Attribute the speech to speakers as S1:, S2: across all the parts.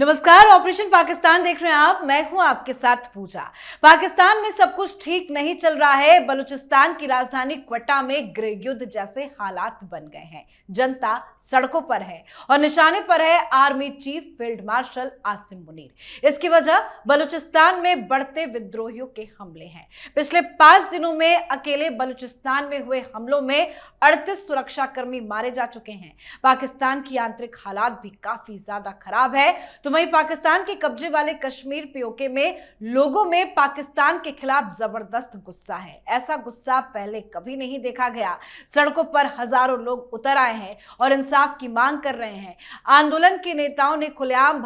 S1: नमस्कार, ऑपरेशन पाकिस्तान देख रहे हैं आप। मैं हूं आपके साथ पूजा। पाकिस्तान में सब कुछ ठीक नहीं चल रहा है। बलूचिस्तान की राजधानी क्वेटा में गृह युद्ध जैसे हालात बन गए हैं। जनता सड़कों पर है और निशाने पर है army chief field marshal Asim Munir. इसकी वजह बलूचिस्तान में बढ़ते विद्रोहियों के हमले हैं। पिछले 5 दिनों में अकेले बलूचिस्तान में हुए हमलों में 38 सुरक्षाकर्मी मारे जा चुके हैं। पाकिस्तान की आंतरिक हालात भी काफी ज्यादा खराब है। तो वहीं पाकिस्तान के कब्जे वाले कश्मीर पीओके में लोगों में पाकिस्तान के खिलाफ जबरदस्त गुस्सा है। ऐसा गुस्सा पहले कभी नहीं देखा गया। सड़कों पर हजारों लोग उतर आए हैं और इंसाफ की मांग कर रहे हैं। आंदोलन के नेताओं ने खुलेआम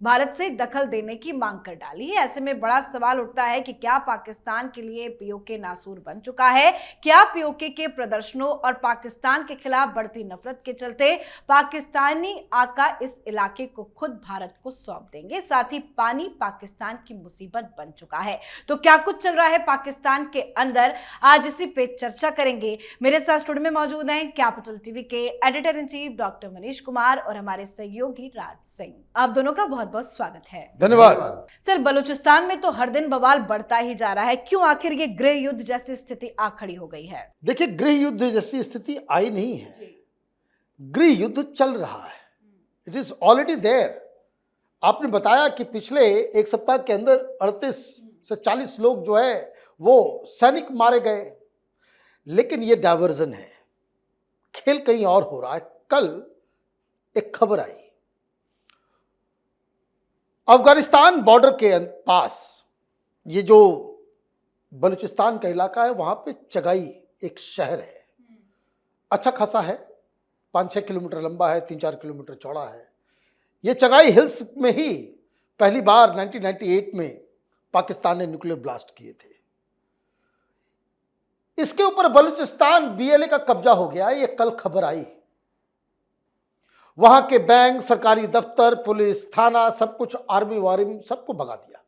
S1: भारत से दखल देने की मांग कर डाली है। ऐसे में बड़ा सवाल उठता है कि क्या पाकिस्तान के लिए पीओके नासूर बन चुका है? क्या पीओके के प्रदर्शनों और पाकिस्तान के खिलाफ बढ़ती नफरत के चलते पाकिस्तानी आका इस इलाके को खुद भारत को सौंप देंगे? साथ ही पानी पाकिस्तान की मुसीबत बन चुका है। तो क्या कुछ चल रहा है पाकिस्तान के अंदर, आज इसी पे चर्चा करेंगे। मेरे साथ स्टूडियो में मौजूद हैं कैपिटल टीवी के editor in chief doctor Manish Kumar और हमारे सहयोगी राज सिंह। आप दोनों का बहुत बहुत स्वागत है।
S2: धन्यवाद।
S1: सर, बलूचिस्तान में तो हर दिन बवाल बढ़ता ही जा रहा है। क्यों आखिर ये गृह युद्ध जैसी स्थिति आ खड़ी हो गई है?
S2: देखिए, गृह युद्ध जैसी स्थिति आई नहीं है, गृह युद्ध चल रहा है। It is already there. आपने बताया कि पिछले एक सप्ताह के अंदर 38 से 40 लोग जो है वो सैनिक मारे गए, लेकिन ये डायवर्जन है, खेल कहीं और हो रहा है। कल एक खबर आई, अफगानिस्तान बॉर्डर के पास ये जो बलूचिस्तान का इलाका है, वहां पे चगाई एक शहर है, अच्छा खासा है, 5-6 किलोमीटर लंबा है, 3-4 किलोमीटर चौड़ा है। ये चगाई हिल्स में ही पहली बार 1998 में पाकिस्तान ने न्यूक्लियर ब्लास्ट किए थे। इसके ऊपर बलूचिस्तान बीएलए का कब्जा हो गया है। ये कल खबर आई। वहां के बैंक, सरकारी दफ्तर, पुलिस थाना, सब कुछ, आर्मी वार्मी सबको भगा दिया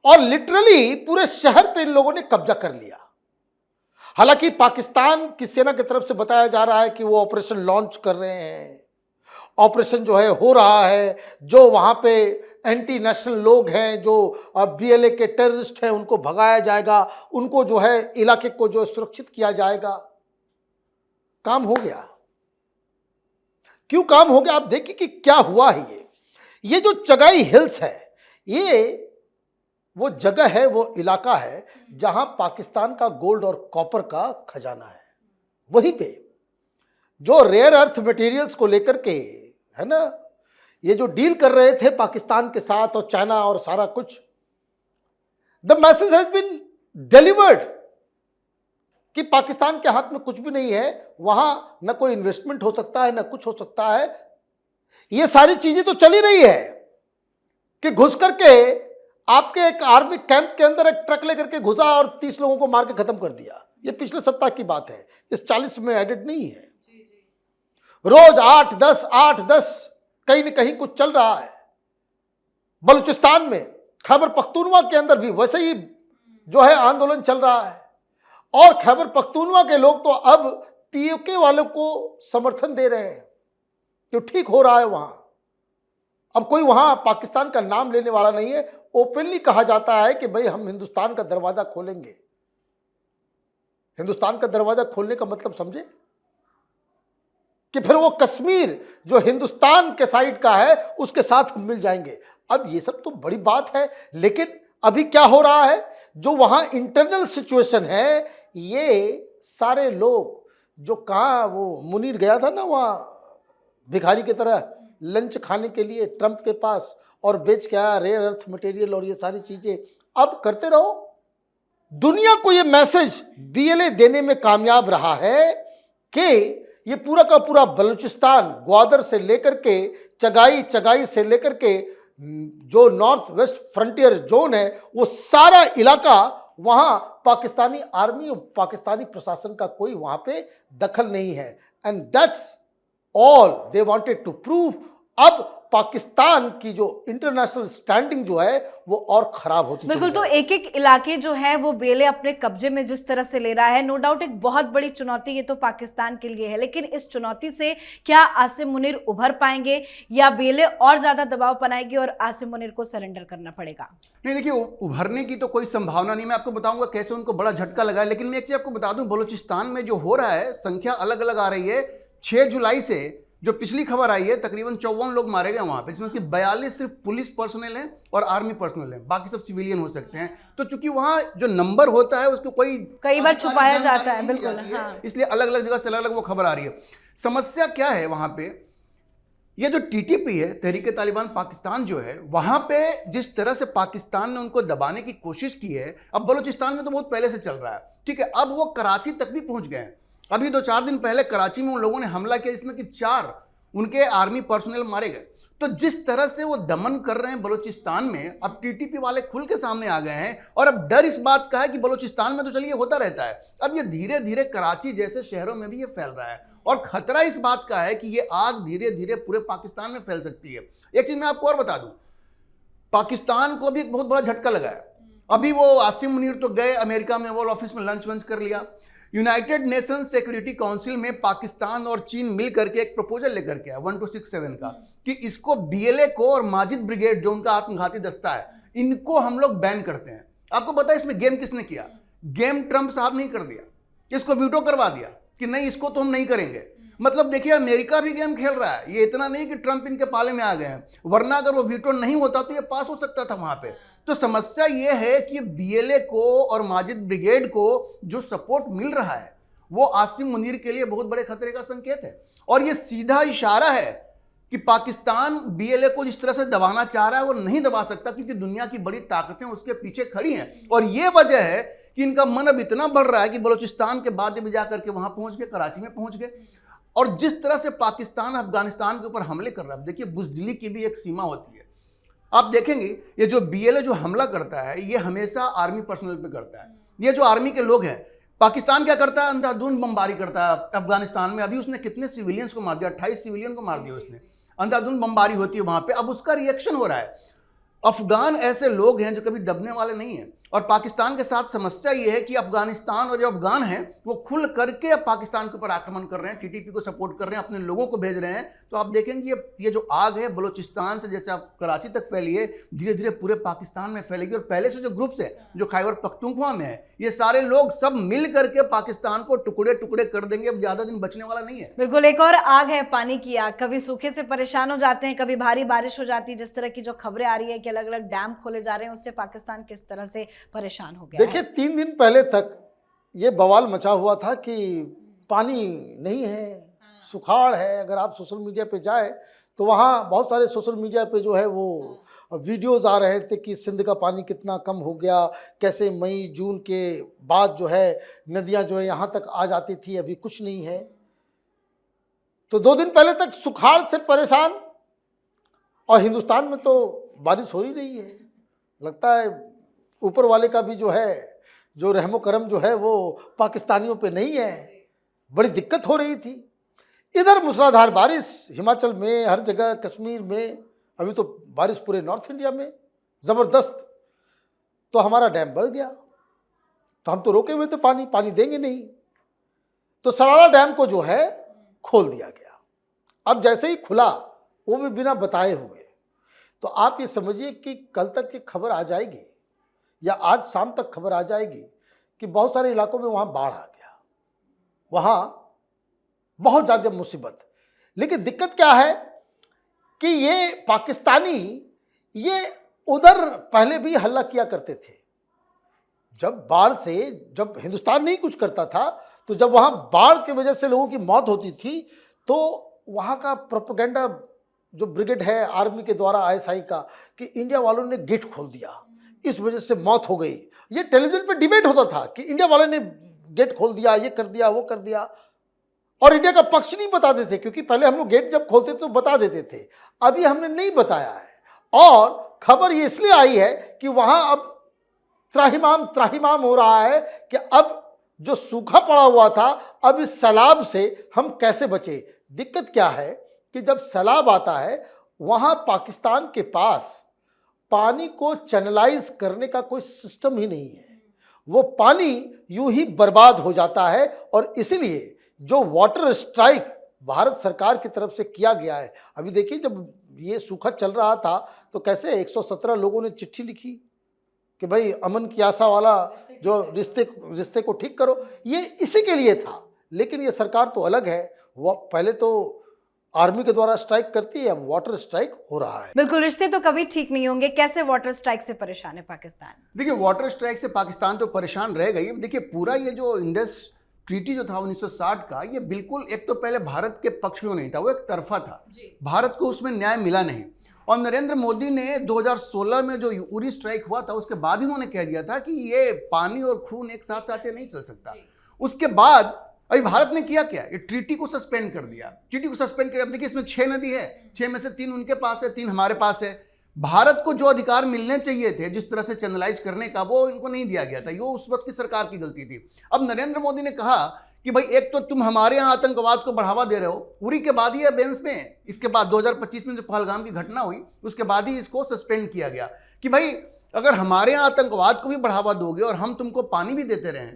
S2: और लिटरली पूरे शहर पे इन लोगों ने कब्जा कर लिया। हालांकि पाकिस्तान की सेना की तरफ से बताया जा रहा है कि वो ऑपरेशन लॉन्च कर रहे हैं, ऑपरेशन जो है हो रहा है, जो वहां पे एंटी नेशनल लोग हैं, जो बीएलए के टेररिस्ट हैं, उनको भगाया जाएगा, उनको जो है इलाके को जो सुरक्षित किया जाएगा। काम हो गया। क्यों काम हो गया? आप देखिए कि क्या हुआ है। ये जो चगाई हिल्स है, ये वो जगह है, वो इलाका है जहां पाकिस्तान का गोल्ड और कॉपर का खजाना है। वहीं पे जो रेयर अर्थ मटेरियल्स को लेकर के है ना, ये जो डील कर रहे थे पाकिस्तान के साथ और चाइना और सारा कुछ, the message has been delivered कि पाकिस्तान के हाथ में कुछ भी नहीं है, वहां न कोई इन्वेस्टमेंट हो सकता है, न कुछ हो सकता है। ये सारी चीजें तो चली रही है कि घुस करके आपके एक आर्मी कैंप के अंदर एक ट्रक लेकर के घुसा और 30 लोगों को मार के खत्म कर दिया। ये पिछले सप्ताह की बात है, इस 40 में एडेड नहीं है। रोज 8-10 कहीं न कहीं कुछ चल रहा है। बलूचिस्तान में, खैबर पख्तूनवा के अंदर भी वैसे ही जो है आंदोलन चल रहा है और खैबर पख्तूनवा के लोग तो अब पीओके वालों को समर्थन दे रहे हैं कि ठीक हो रहा है वहां। अब कोई वहां पाकिस्तान का नाम लेने वाला नहीं है। ओपनली कहा जाता है कि भाई हम हिंदुस्तान का दरवाजा खोलेंगे। हिंदुस्तान का दरवाजा खोलने का मतलब समझे कि फिर वो कश्मीर जो हिंदुस्तान के साइड का है उसके साथ हम मिल जाएंगे। अब ये सब तो बड़ी बात है, लेकिन अभी क्या हो रहा है, जो वहां इंटरनल सिचुएशन है, ये सारे लोग जो कहाँ, वो मुनीर गया था ना वहां भिखारी की तरह लंच खाने के लिए ट्रंप के पास और बेच के आया रेयर अर्थ मटेरियल और ये सारी चीजें। अब करते रहो। दुनिया को ये मैसेज बीएलए देने में कामयाब रहा है कि ये पूरा का पूरा बलूचिस्तान, ग्वादर से लेकर के चगाई से लेकर के जो नॉर्थ वेस्ट फ्रंटियर जोन है, वो सारा इलाका, वहां पाकिस्तानी आर्मी और पाकिस्तानी प्रशासन का कोई वहां पे दखल नहीं है। And that's all they wanted to prove. अब पाकिस्तान की जो इंटरनेशनल स्टैंडिंग जो है वो और खराब होती
S1: बिल्कुल।
S2: चली
S1: तो
S2: जाएगी।
S1: एक एक इलाके जो है वो बेले अपने कब्जे में जिस तरह से ले रहा है, नो डाउट एक बहुत बड़ी चुनौती ये तो पाकिस्तान के लिए है, लेकिन इस चुनौती से क्या आसिम मुनीर उभर पाएंगे या बेले और ज्यादा दबाव बनाएगी और आसिम मुनीर को सरेंडर करना पड़ेगा?
S3: नहीं, देखिए, उभरने की तो कोई संभावना नहीं। मैं आपको बताऊंगा कैसे उनको बड़ा झटका लगा है, लेकिन मैं एक चीज आपको बता दूं, बलूचिस्तान में जो हो रहा है संख्या अलग अलग आ रही है। 6 जुलाई से जो पिछली खबर आई है तकरीबन 54 लोग मारे गए वहां पे, जिसमें कि 42 सिर्फ पुलिस पर्सनल हैं और आर्मी पर्सनल हैं, बाकी सब सिविलियन हो सकते हैं। तो चूंकि वहां जो नंबर होता है उसको कई
S1: बार छुपाया
S3: जानकारी
S1: जाता है,
S3: नहीं दी
S1: बिल्कुल,
S3: जाती है,
S1: हाँ।
S3: इसलिए अलग अलग जगह से अलग अलग वो खबर आ रही है। समस्या क्या है वहां पे, ये जो टीटीपी है, तहरीक तालिबान पाकिस्तान जो है, वहां पे जिस तरह से पाकिस्तान ने उनको दबाने की कोशिश की है, अब बलूचिस्तान में तो बहुत पहले से चल रहा है, ठीक है, अब वो कराची तक भी पहुंच गए हैं। अभी 2-4 दिन पहले कराची में उन लोगों ने हमला किया जिसमें कि 4 उनके आर्मी पर्सनल मारे गए। तो जिस तरह से वो दमन कर रहे हैं बलूचिस्तान में, अब टीटीपी वाले खुल के सामने आ गए हैं और अब डर इस बात का है कि बलूचिस्तान में तो चलिए होता रहता है, अब ये धीरे धीरे कराची जैसे शहरों में भी ये फैल रहा है और खतरा इस बात का है कि ये आग धीरे धीरे पूरे पाकिस्तान में फैल सकती है। एक चीज मैं आपको और बता दूं, पाकिस्तान को भी एक बहुत बड़ा झटका लगा है। अभी वो आसिम मुनीर तो गए अमेरिका में, ओवल ऑफिस में लंच वंच कर लिया। यूनाइटेड नेशंस सिक्योरिटी काउंसिल में पाकिस्तान और चीन मिल करके एक प्रपोजल लेकर के आया 1267 का, कि इसको बीएलए को और माजिद ब्रिगेड जो उनका आत्मघाती दस्ता है, इनको हम लोग बैन करते हैं। आपको पता है इसमें गेम किसने किया? गेम ट्रंप साहब नहीं कर दिया, इसको वीटो करवा दिया कि नहीं, इसको तो हम नहीं करेंगे। मतलब देखिए, अमेरिका भी गेम खेल रहा है। ये इतना नहीं कि ट्रंप इनके पाले में आ गए हैं, वरना अगर वो वीटो नहीं होता तो ये पास हो सकता था वहां पे। तो समस्या ये है कि बीएलए को और माजिद ब्रिगेड को जो सपोर्ट मिल रहा है वो आसिम मुनीर के लिए बहुत बड़े खतरे का संकेत है और ये सीधा इशारा है कि पाकिस्तान बीएलए को जिस तरह से दबाना चाह रहा है वो नहीं दबा सकता, क्योंकि दुनिया की बड़ी ताकतें उसके पीछे खड़ी हैं। और ये वजह है कि इनका मन अब इतना बढ़ रहा है कि बलूचिस्तान के बाद भी जाकर के वहां पहुंच गए, कराची में पहुंच गए। और जिस तरह से पाकिस्तान अफगानिस्तान के ऊपर हमले कर रहा है, देखिए बुज़दिली की भी एक सीमा होती है। आप देखेंगे ये जो बीएलए जो हमला करता है ये हमेशा आर्मी पर्सनल पे करता है। ये जो आर्मी के लोग हैं, पाकिस्तान क्या करता है, अंधाधुंध बमबारी करता है अफगानिस्तान में। अभी उसने कितने सिविलियंस को मार दिया, 28 सिविलियन को मार दिया उसने। अंधाधुंध बमबारी होती है वहां पे, अब उसका रिएक्शन हो रहा है। अफगान ऐसे लोग हैं जो कभी दबने वाले नहीं हैं और पाकिस्तान के साथ समस्या ये है कि अफगानिस्तान और जो अफगान हैं वो खुल करके अब पाकिस्तान के ऊपर आक्रमण कर रहे हैं, टीटीपी को सपोर्ट कर रहे हैं, अपने लोगों को भेज रहे हैं। तो आप देखेंगे ये जो आग है बलूचिस्तान से जैसे आप कराची तक फैली है, धीरे धीरे पूरे पाकिस्तान में फैलेगी। और पहले से जो ग्रुप्स है जो खैबर पख्तूनख्वा में है, ये सारे लोग सब मिल करके पाकिस्तान को टुकड़े टुकड़े कर देंगे। अब ज्यादा दिन बचने वाला नहीं है।
S1: बिल्कुल, एक और आग है, पानी की आग। कभी सूखे से परेशान हो जाते हैं, कभी भारी बारिश हो जाती है। जिस तरह की जो खबरें आ रही है कि अलग अलग डैम खोले जा रहे हैं, उससे पाकिस्तान किस तरह से परेशान हो गया
S2: देखिए, 3 दिन पहले तक ये बवाल मचा हुआ था कि पानी नहीं है, सुखाड़ है। अगर आप सोशल मीडिया पे जाए तो वहाँ बहुत सारे सोशल मीडिया पे जो है वो वीडियोस आ रहे थे कि सिंध का पानी कितना कम हो गया, कैसे मई जून के बाद जो है नदियाँ जो है यहाँ तक आ जाती थी, अभी कुछ नहीं है। तो 2 दिन पहले तक सुखाड़ से परेशान, और हिंदुस्तान में तो बारिश हो ही रही है। लगता है ऊपर वाले का भी जो है जो रहमो करम जो है वो पाकिस्तानियों पे नहीं है। बड़ी दिक्कत हो रही थी। इधर मूसलाधार बारिश हिमाचल में, हर जगह, कश्मीर में, अभी तो बारिश पूरे नॉर्थ इंडिया में ज़बरदस्त। तो हमारा डैम बढ़ गया, तो हम तो रोके हुए थे, पानी देंगे नहीं। तो सरारा डैम को जो है खोल दिया गया। अब जैसे ही खुला, वो भी बिना बताए हुए, तो आप ये समझिए कि कल तक की खबर आ जाएगी या आज शाम तक खबर आ जाएगी कि बहुत सारे इलाकों में वहाँ बाढ़ आ गया, वहाँ बहुत ज़्यादा मुसीबत। लेकिन दिक्कत क्या है कि ये पाकिस्तानी ये उधर पहले भी हल्ला किया करते थे। जब बाढ़ से, जब हिंदुस्तान नहीं कुछ करता था, तो जब वहाँ बाढ़ की वजह से लोगों की मौत होती थी, तो वहाँ का प्रोपेगेंडा जो ब्रिगेड है आर्मी के द्वारा, आईएसआई का, कि इंडिया वालों ने गेट खोल दिया, इस वजह से मौत हो गई। ये टेलीविजन पे डिबेट होता था कि इंडिया वालों ने गेट खोल दिया, ये कर दिया, वो कर दिया, और इंडिया का पक्ष नहीं बताते थे, क्योंकि पहले हम लोग गेट जब खोलते तो बता देते थे। अभी हमने नहीं बताया है, और खबर ये इसलिए आई है कि वहाँ अब त्राहिमाम हो रहा है कि अब जो सूखा पड़ा हुआ था, अब इस सैलाब से हम कैसे बचे। दिक्कत क्या है कि जब सैलाब आता है वहां पाकिस्तान के पास पानी को चैनलाइज करने का कोई सिस्टम ही नहीं है। वो पानी यूं ही बर्बाद हो जाता है और इसीलिए जो वाटर स्ट्राइक भारत सरकार की तरफ से किया गया है, अभी देखिए जब ये सूखा चल रहा था तो कैसे 117 लोगों ने चिट्ठी लिखी कि भाई अमन की आशा वाला जो रिश्ते को ठीक करो, ये इसी के लिए था। लेकिन ये सरकार तो अलग है, वो पहले तो आर्मी के द्वारा स्ट्राइक करती है, अब वाटर स्ट्राइक हो रहा है।
S1: बिल्कुल, रिश्ते तो कभी ठीक नहीं होंगे। कैसे वाटर स्ट्राइक से परेशान है पाकिस्तान?
S3: देखिए, वाटर स्ट्राइक से पाकिस्तान तो परेशान रह गई। देखिए, पूरा ये जो इंडस ट्रीटी जो था 1960 का, ये बिल्कुल एक तो पहले भारत के पक्ष में नहीं था, वो एक तरफा था। भारत को उसमें न्याय मिला नहीं। और नरेंद्र मोदी ने 2016 में जो उरी स्ट्राइक हुआ था उसके बाद ही उन्होंने कह दिया था कि ये पानी और खून एक साथ साथ नहीं चल सकता। उसके बाद अभी भारत ने किया क्या, ये ट्रीटी को सस्पेंड कर दिया। ट्रीटी को सस्पेंड कर, अब देखिए इसमें 6 नदी है, 6 में से 3 उनके पास है, 3 हमारे पास है। भारत को जो अधिकार मिलने चाहिए थे जिस तरह से चैनलाइज करने का, वो इनको नहीं दिया गया था। ये उस वक्त की सरकार की गलती थी। अब नरेंद्र मोदी ने कहा कि भाई एक तो तुम हमारे यहाँ आतंकवाद को बढ़ावा दे रहे हो, उरी के बाद ही है बेंस में, इसके बाद 2025 में जो पहलगाम की घटना हुई उसके बाद ही इसको सस्पेंड किया गया कि भाई अगर हमारे यहाँ आतंकवाद को भी बढ़ावा दोगे और हम तुमको पानी भी देते रहे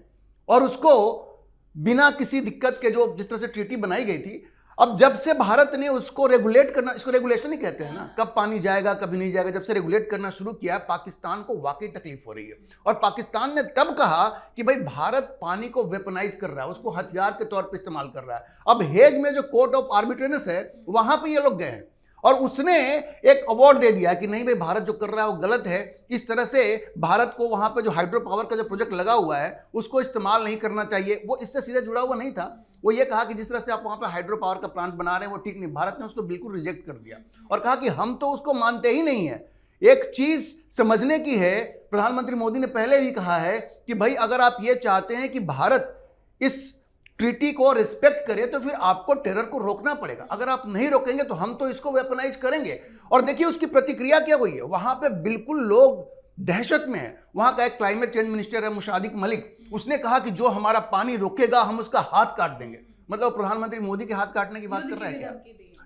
S3: और उसको बिना किसी दिक्कत के, जो जिस तरह से ट्रीटी बनाई गई थी, अब जब से भारत ने उसको रेगुलेट करना, इसको रेगुलेशन ही कहते हैं ना, कब पानी जाएगा कभी नहीं जाएगा, जब से रेगुलेट करना शुरू किया, पाकिस्तान को वाकई तकलीफ हो रही है। और पाकिस्तान ने तब कहा कि भाई भारत पानी को वेपनाइज कर रहा है, उसको हथियार के तौर पर इस्तेमाल कर रहा है। अब हेग में जो कोर्ट ऑफ आर्बिट्रेटर्स है वहां पर ये लोग गए हैं और उसने एक अवार्ड दे दिया कि नहीं भाई भारत जो कर रहा है वो गलत है। इस तरह से भारत को वहां पे जो हाइड्रो पावर का जो प्रोजेक्ट लगा हुआ है उसको इस्तेमाल नहीं करना चाहिए। वो इससे सीधे जुड़ा हुआ नहीं था, वो ये कहा कि जिस तरह से आप वहां पे हाइड्रो पावर का प्लांट बना रहे हैं वो ठीक नहीं। भारत ने उसको बिल्कुल रिजेक्ट कर दिया और कहा कि हम तो उसको मानते ही नहीं है। एक चीज समझने की है, प्रधानमंत्री मोदी ने पहले भी कहा है कि भाई अगर आप ये चाहते हैं कि भारत इस ट्रीटी को रिस्पेक्ट करे तो फिर आपको टेरर को रोकना पड़ेगा। अगर आप नहीं रोकेंगे तो हम तो इसको वेपनाइज करेंगे। और देखिए उसकी प्रतिक्रिया क्या हुई है, वहां पे बिल्कुल लोग दहशत में है। वहां का एक क्लाइमेट चेंज मिनिस्टर है मुशादिक मलिक, उसने कहा कि जो हमारा पानी रोकेगा हम उसका हाथ काट देंगे। मतलब प्रधानमंत्री मोदी के हाथ काटने की बात कर रहे हैं क्या?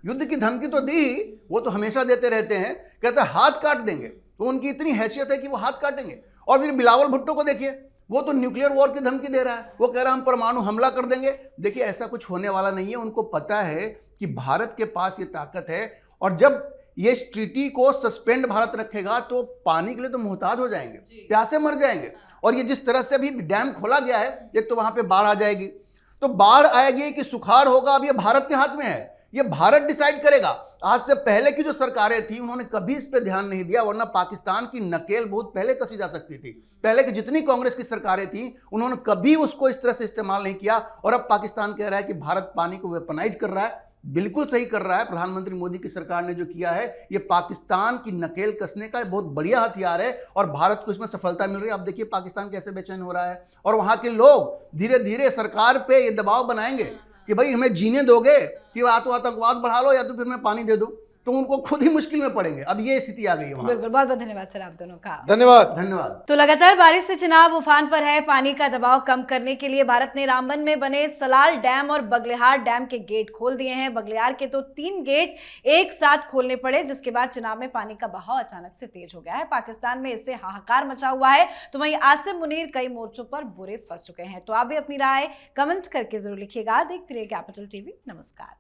S3: युद्ध की धमकी तो दी, वो तो हमेशा देते रहते हैं, कहते हैं हाथ काट देंगे। तो उनकी इतनी हैसियत है कि वो हाथ काटेंगे। और फिर बिलावल भुट्टो को देखिए, वो तो न्यूक्लियर वॉर की धमकी दे रहा है, वो कह रहा है हम परमाणु हमला कर देंगे। देखिए ऐसा कुछ होने वाला नहीं है। उनको पता है कि भारत के पास ये ताकत है और जब ये ट्रीटी को सस्पेंड भारत रखेगा तो पानी के लिए तो मोहताज हो जाएंगे, प्यासे मर जाएंगे। और ये जिस तरह से अभी डैम खोला गया है, एक तो वहां पे बाढ़ आ जाएगी, तो बाढ़ आएगी कि सुखाड़ होगा, अब ये भारत के हाथ में है, ये भारत डिसाइड करेगा। आज से पहले की जो सरकारें थी उन्होंने कभी इस पे ध्यान नहीं दिया, वरना पाकिस्तान की नकेल बहुत पहले कसी जा सकती थी। पहले की जितनी कांग्रेस की सरकारें थी उन्होंने कभी उसको इस तरह से इस्तेमाल नहीं किया। और अब पाकिस्तान कह रहा है कि भारत पानी को वेपनाइज कर रहा है। बिल्कुल सही कर रहा है। प्रधानमंत्री मोदी की सरकार ने जो किया है ये पाकिस्तान की नकेल कसने का बहुत बढ़िया हथियार है और भारत को इसमें सफलता मिल रही है। अब देखिए पाकिस्तान कैसे बेचैन हो रहा है और वहां के लोग धीरे धीरे सरकार पे ये दबाव बनाएंगे कि भाई हमें जीने दोगे कि या तो आतंकवाद बढ़ा लो या तो फिर मैं पानी दे दूं, तो उनको खुद ही मुश्किल में पड़ेंगे। अब ये स्थिति आ गई है वहां।
S1: बिल्कुल, बहुत बहुत धन्यवाद सर आप दोनों का।
S2: धन्यवाद।
S1: तो लगातार बारिश से चुनाव उफान पर है। पानी का दबाव कम करने के लिए भारत ने रामबन में बने सलाल डैम और बगलिहार डैम के गेट खोल दिए हैं। बगलिहार के तो 3 गेट एक साथ खोलने पड़े, जिसके बाद चुनाव में पानी का बहाव अचानक से तेज हो गया है। पाकिस्तान में इससे हाहाकार मचा हुआ है, तो वहीं आसिम मुनीर कई मोर्चों पर बुरे फंस चुके हैं। तो आप भी अपनी राय कमेंट करके जरूर लिखिएगा। देखते रहिए कैपिटल टीवी। नमस्कार।